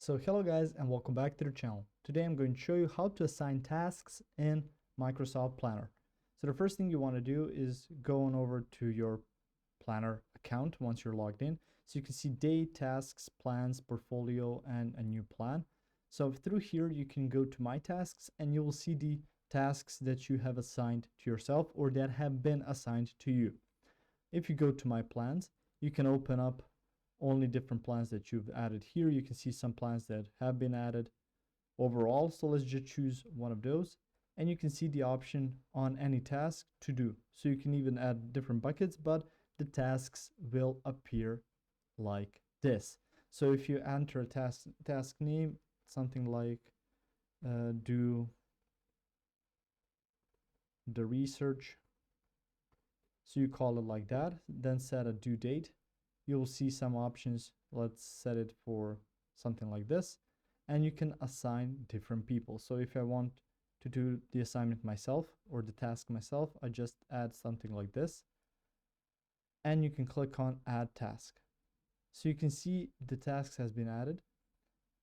So hello guys and welcome back to the channel. Today I'm going to show you how to assign tasks in Microsoft Planner. So the first thing you want to do is go on over to your Planner account once you're logged in. So you can see date, tasks, plans, portfolio, and a new plan. So through here you can go to my tasks and you will see the tasks that you have assigned to yourself or that have been assigned to you. If you go to my plans, you can open up only different plans that you've added here. You can see some plans that have been added overall. So let's just choose one of those. And you can see the option on any task to do. So you can even add different buckets, but the tasks will appear like this. So if you enter a task name, something like do the research. So you call it like that, then set a due date. You'll see some options. Let's set it for something like this. And you can assign different people. So if I want to do the assignment myself or the task myself, I just add something like this. And you can click on add task. So you can see the tasks has been added.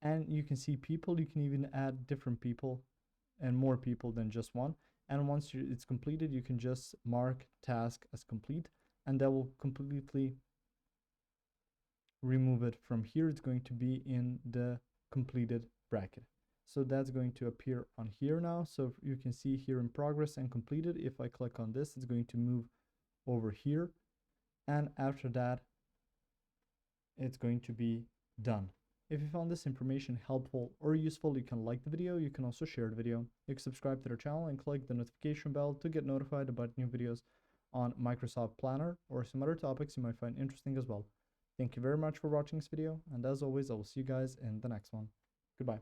And you can see people. You can even add different people and more people than just one. And once it's completed, you can just mark task as complete, and that will completely remove it from here. It's going to be in the completed bracket. So that's going to appear on here now. So you can see here in progress and completed. If I click on this, it's going to move over here. And after that, it's going to be done. If you found this information helpful or useful, you can like the video. You can also share the video. You can subscribe to the channel and click the notification bell to get notified about new videos on Microsoft Planner or some other topics you might find interesting as well. Thank you very much for watching this video, and as always, I will see you guys in the next one. Goodbye.